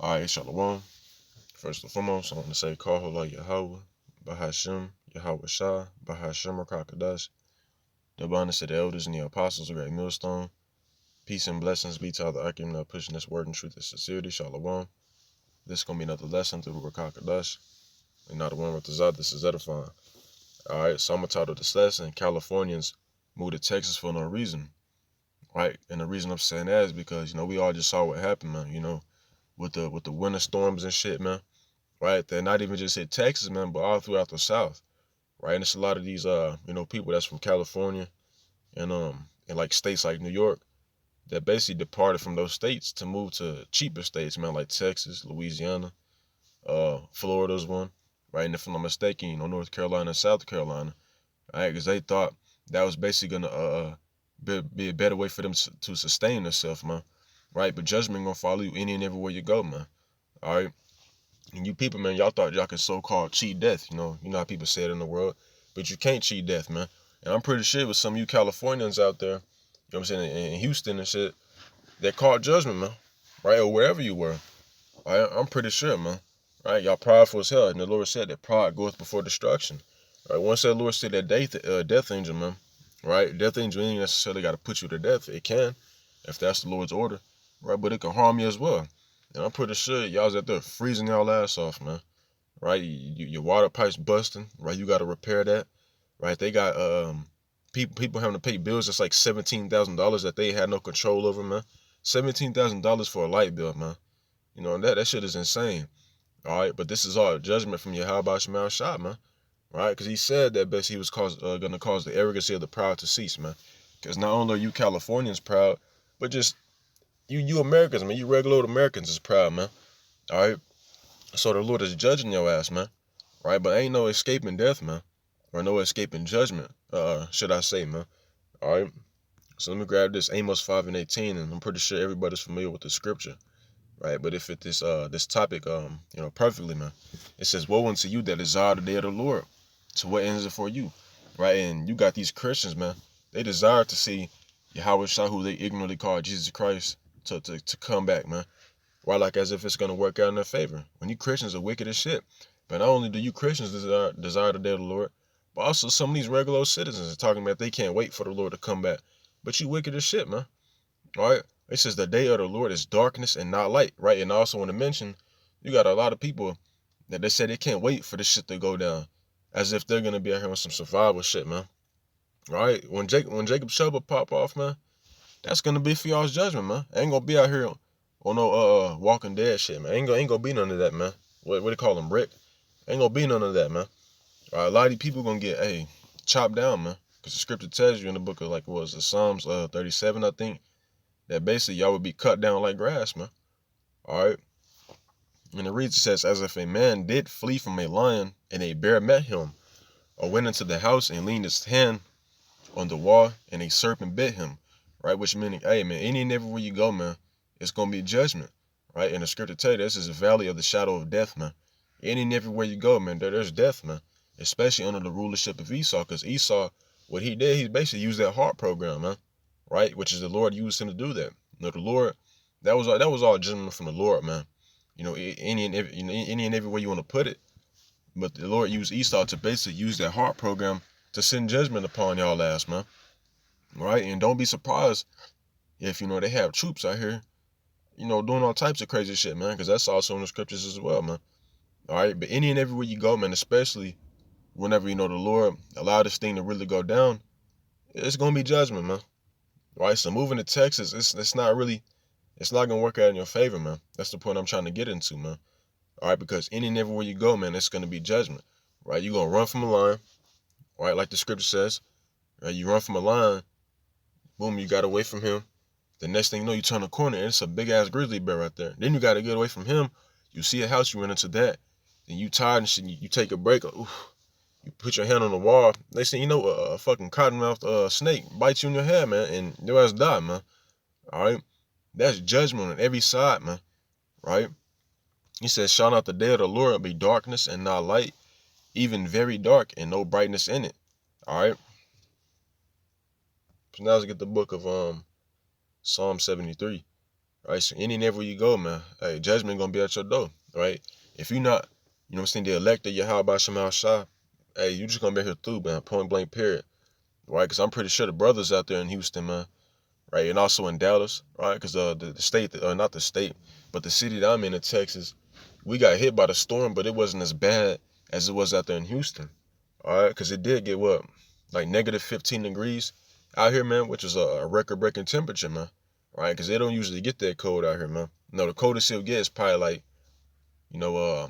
Alright, Shalom. First and foremost, I want to say Kahola Yahweh, Bahashem, Yahweh Shah, Bahashem Rakakadash. The abundance to the elders and the apostles of Great Millstone. Peace and blessings be to all the Akim that pushing this word in truth and sincerity. Shalom. This is going to be another lesson through Rakakadash. And not the one with the Zod, this is edifying. Alright, so I'm going to title this lesson, Californians moved to Texas for no reason. Right? And the reason I'm saying that is because, we all just saw what happened, man, with the winter storms and shit, man. Right? They're not even just hit Texas, man, but all throughout the South. Right? And it's a lot of these people that's from California and like states like New York that basically departed from those states to move to cheaper states, man, like Texas, Louisiana, Florida's one, right? And if I'm not mistaken, North Carolina and South Carolina, right? Because they thought that was basically gonna be a better way for them to sustain themselves, man, right? But judgment gonna follow you any and everywhere you go, man. All right. And you people, man, y'all thought y'all could so-called cheat death, you know how people say it in the world, but you can't cheat death, man. And I'm pretty sure with some of you Californians out there, what I'm saying, in Houston and shit, that caught judgment, man, right, or wherever you were. Right? I'm pretty sure, man, right? Y'all prideful as hell, and the Lord said that pride goeth before destruction. Right? Once that Lord said that death angel, man, right? Death angel ain't necessarily got to put you to death. It can, if that's the Lord's order, right? But it can harm you as well. And I'm pretty sure y'all's out there freezing y'all ass off, man. Right? Your water pipes busting, right? You got to repair that, right? They got people having to pay bills that's like $17,000 that they had no control over, man. $17,000 for a light bill, man. That shit is insane. All right, but this is all judgment from Yahweh Shema Shah, man. Right? Because he said that he was going to cause the arrogancy of the proud to cease, man. Because not only are you Californians proud, but just you Americans, man. You regular old Americans is proud, man. All right. So the Lord is judging your ass, man. Right? But ain't no escaping death, man. Or no escaping judgment, should I say, man. All right. So let me grab this Amos 5:18, and I'm pretty sure everybody's familiar with the scripture. Right? But if it this topic perfectly, man. It says, "Woe unto you that desire the day of the Lord. So what ends it for you?" Right? And you got these Christians, man. They desire to see Yahweh Shah, who they ignorantly call Jesus Christ, to come back, man. Right? Like as if it's gonna work out in their favor. When you Christians are wicked as shit. But not only do you Christians desire the day of the Lord, but also some of these regular citizens are talking about they can't wait for the Lord to come back. But you wicked as shit, man. All right? It says the day of the Lord is darkness and not light, right? And I also want to mention, you got a lot of people that they say they can't wait for this shit to go down, as if they're gonna be out here on some survival shit, man. All right? When Jacob Shubba pop off, man, that's gonna be for y'all's judgment, man. I ain't gonna be out here on no Walking Dead shit, man. Ain't gonna be none of that, man. What they call him, Rick? Ain't gonna be none of that, man. All right, a lot of these people gonna get chopped down, man, because the scripture tells you in the book of like what was it, Psalms 37, I think, that basically y'all would be cut down like grass, man. All right. And it reads, it says, "As if a man did flee from a lion, and a bear met him, or went into the house and leaned his hand on the wall, and a serpent bit him." Right? Which meaning, hey, man, any and everywhere you go, man, it's going to be judgment. Right? And the scripture tell you this is a valley of the shadow of death, man. Any and everywhere you go, man, there's death, man. Especially under the rulership of Esau, because Esau, what he did, he basically used that heart program, man. Right? Which is the Lord used him to do that. The Lord, that was all judgment from the Lord, man. Any and every way you want to put it. But the Lord used Esau to basically use that heart program to send judgment upon y'all ass, man. Right? And don't be surprised if, they have troops out here, doing all types of crazy shit, man, because that's also in the scriptures as well, man. All right? But any and everywhere you go, man, especially whenever, the Lord allow this thing to really go down, it's going to be judgment, man. Right? So moving to Texas, it's not going to work out in your favor, man. That's the point I'm trying to get into, man. All right? Because any and everywhere you go, man, it's going to be judgment. Right? You're going to run from a lion, right? Like the scripture says. Right? You run from a lion, boom, you got away from him. The next thing you know, you turn a corner, and it's a big-ass grizzly bear right there. Then you got to get away from him. You see a house, you run into that. Then you tired and shit, you take a break. Oof, you put your hand on the wall. They say, a fucking cottonmouth snake bites you in your head, man, and your ass die, man. All right? That's judgment on every side, man. Right? He says, "Shall not the day of the Lord be darkness and not light, even very dark and no brightness in it?" All right? So now let's get the book of Psalm 73. right? So any and everywhere you go, man, hey, judgment gonna be at your door, right? If you're not, you know what I'm saying, the elect of Yahweh Shemal Shah, hey, you just gonna be here through, man, point blank period, right? Because I'm pretty sure the brothers out there in Houston, man, right, and also in Dallas, right, because the state, not the state, but the city that I'm in Texas, we got hit by the storm, but it wasn't as bad as it was out there in Houston, all right, because it did get, what, like negative 15 degrees out here, man, which is a record-breaking temperature, man, right, because they don't usually get that cold out here, man. No, the coldest it'll get is probably like, you know,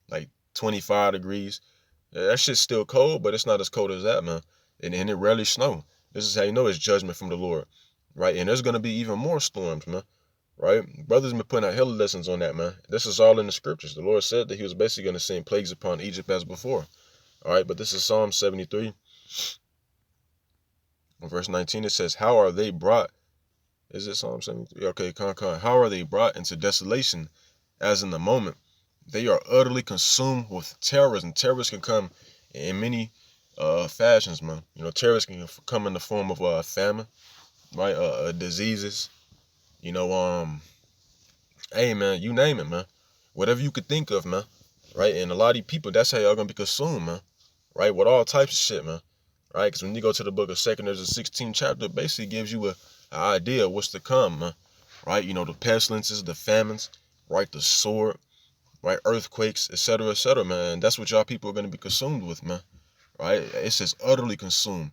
like 25 degrees. Yeah, that shit's still cold, but it's not as cold as that, man. And it rarely snow. This is how you know it's judgment from the Lord, right? And there's gonna be even more storms, man, right? Brothers been putting out hella lessons on that, man. This is all in the scriptures. The Lord said that He was basically gonna send plagues upon Egypt as before, all right? But this is Psalm 73, verse 19. It says, "How are they brought?" Is it Psalm 73? Okay, How are they brought into desolation, as in the moment? They are utterly consumed with terrors, and terrors can come in many fashions, man. You know, terrors can come in the form of famine, right? Diseases, you know, hey, man, you name it, man. Whatever you could think of, man, right? And a lot of these people, that's how y'all gonna be consumed, man, right? With all types of shit, man, right? Because when you go to the book of 2nd, there's a 16th chapter, it basically gives you an idea of what's to come, man, right? You know, the pestilences, the famines, right? The sword, right? Earthquakes, etc., man. That's what y'all people are going to be consumed with, man, right? It says utterly consumed,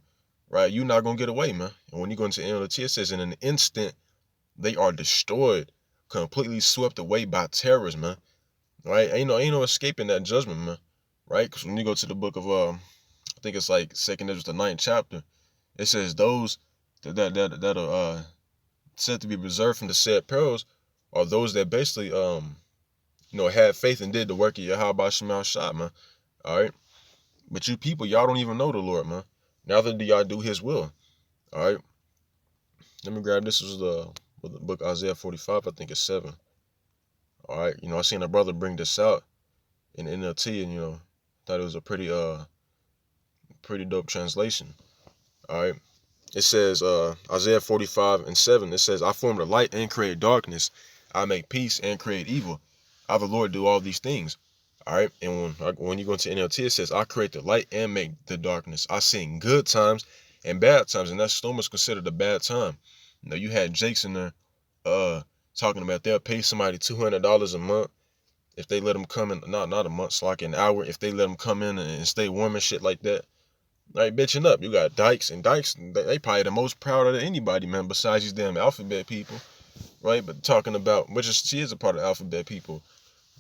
right? You're not going to get away, man. And when you go into NLT, it says in an instant, they are destroyed, completely swept away by terrors, man, right? Ain't no escaping that judgment, man, right? Because when you go to the book of, I think it's like 2nd, the 9th chapter, it says those that are said to be reserved from the said perils are those that basically, had faith and did the work of Yahweh Shemal Shah, man. All right. But you people, y'all don't even know the Lord, man. Neither do y'all do His will. All right. Let me grab this. Was the book Isaiah 45, I think it's 7. All right. I seen a brother bring this out in NLT, and thought it was a pretty dope translation. All right. It says Isaiah 45:7. It says, "I form the light and create darkness. I make peace and create evil. I, the Lord, do all these things." All right. And when you go into NLT, it says, "I create the light and make the darkness. I sing good times and bad times." And that storm is considered a bad time. You had Jakes in there talking about they'll pay somebody $200 a month if they let them come in, not a month, it's like an hour, if they let them come in and stay warm and shit like that. Like, bitching up. You got Dykes, and Dykes, they probably the most proud of anybody, man, besides these damn alphabet people, right? But talking about, she is a part of alphabet people,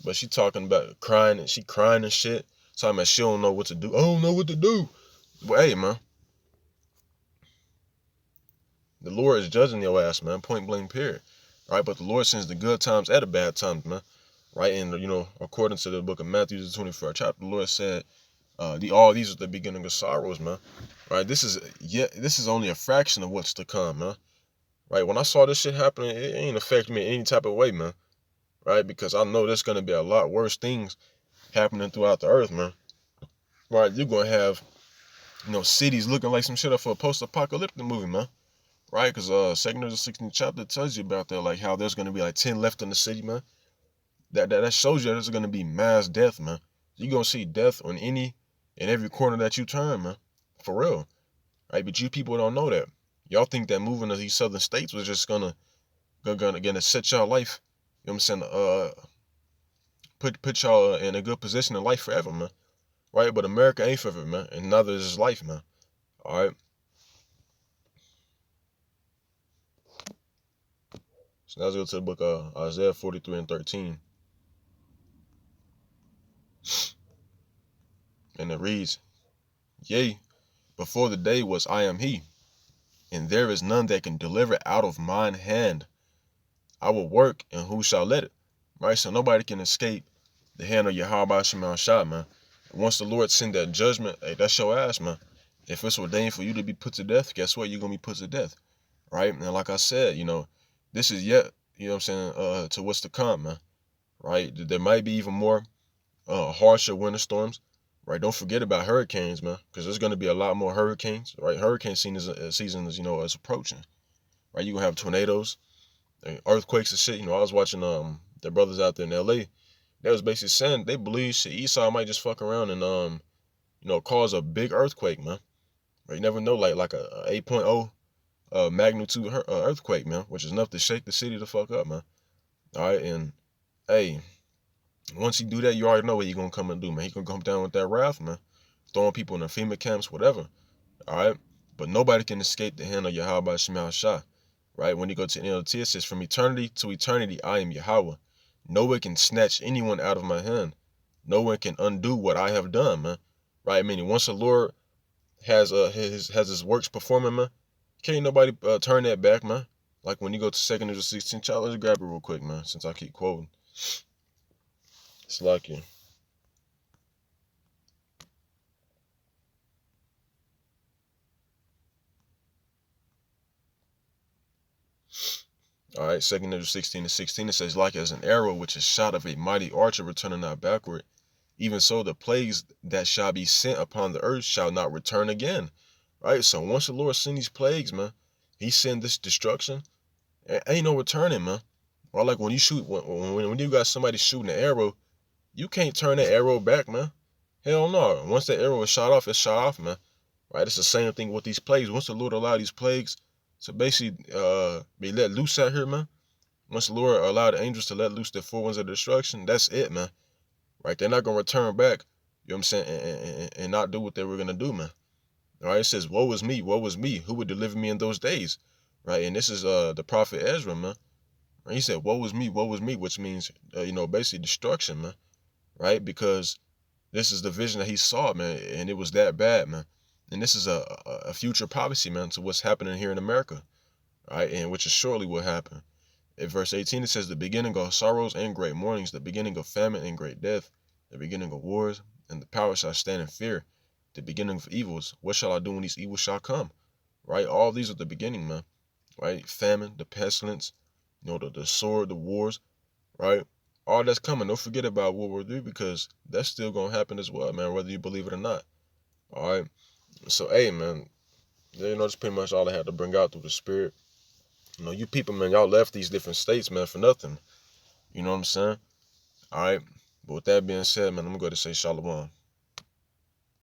but she talking about crying, and she crying and shit, talking about she don't know what to do. I don't know what to do. Well, hey, man, the Lord is judging your ass, man, point blank period, right? But the Lord sends the good times and the bad times, man, right? And, according to the book of Matthew, the 24th chapter, the Lord said, all these are the beginning of sorrows, man. Right? This is only a fraction of what's to come, man. Right? When I saw this shit happening, it ain't affect me in any type of way, man. Right? Because I know there's gonna be a lot worse things happening throughout the earth, man. Right? You're gonna have, cities looking like some shit up for a post-apocalyptic movie, man. Right? Because 2nd or 16th chapter tells you about that, like how there's gonna be like 10 left in the city, man. That shows you that there's gonna be mass death, man. You're gonna see death on any and every corner that you turn, man. For real. Right? But you people don't know that. Y'all think that moving to these southern states was just gonna set y'all life, you know what I'm saying, put y'all in a good position in life forever, man. Right? But America ain't forever, man, and neither is life, man. All right. So now let's go to the book of Isaiah 43:13, and it reads, "Yea, before the day was I am He, and there is none that can deliver out of mine hand. I will work, and who shall let it?" Right? So nobody can escape the hand of Yahweh Shemal Shah, man. Once the Lord send that judgment, hey, that's your ass, man. If it's ordained for you to be put to death, guess what? You're going to be put to death, right? And like I said, this is yet, you know what I'm saying, to what's to come, man, right? There might be even more harsher winter storms, right? Don't forget about hurricanes, man, because there's going to be a lot more hurricanes, right? Hurricane season is approaching, right? You're going to have tornadoes, earthquakes and shit. I was watching the brothers out there in LA. They was basically saying they believe shit Esau might just fuck around and cause a big earthquake, man. You never know, like a 8.0 magnitude earthquake, man, which is enough to shake the city the fuck up, man. All right, and hey, once he do that, you already know what he gonna come and do, man. He gonna come down with that wrath, man, throwing people in the FEMA camps, whatever. All right, but nobody can escape the hand of Yahweh Shema Shah. Right, when you go to NLT, it says, "From eternity to eternity, I am Yahweh. No one can snatch anyone out of my hand. No one can undo what I have done, man." Right, meaning once the Lord has his works performing, man, can't nobody turn that back, man. Like when you go to 2nd Ezra 16, child, let's grab it real quick, man, since I keep quoting. It's like you. All right, 2nd Ezra 16:16, it says, "Like as an arrow which is shot of a mighty archer returning not backward, even so the plagues that shall be sent upon the earth shall not return again." Right, so once the Lord send these plagues, man, he send this destruction, ain't no returning, man. Or like when you shoot, when you got somebody shooting an arrow, you can't turn that arrow back, man. Hell no. Once that arrow is shot off, it's shot off, man. Right? It's the same thing with these plagues. Once the Lord allow these plagues to basically be let loose out here, man. Once the Lord allow the angels to let loose their four winds of destruction, that's it, man. Right? They're not gonna return back. You know what I'm saying? And not do what they were gonna do, man. All right? It says, "Woe is me, woe is me. Who would deliver me in those days?" Right? And this is the prophet Ezra, man. Right? He said, "Woe is me," which means basically destruction, man. Right? Because this is the vision that he saw, man, and it was that bad, man. And this is a future prophecy, man, to what's happening here in America, right? And which is surely what happened. In verse 18, it says, "The beginning of sorrows and great mournings, the beginning of famine and great death, the beginning of wars, and the power shall stand in fear, the beginning of evils. What shall I do when these evils shall come?" Right? All these are the beginning, man. Right? Famine, the pestilence, the sword, the wars, right? All that's coming. Don't forget about World War III because that's still gonna happen as well, man, whether you believe it or not. All right. So, hey, man, that's pretty much all I had to bring out through the spirit. You people, man, y'all left these different states, man, for nothing. You know what I'm saying? All right. But with that being said, man, I'm gonna go to say shalom.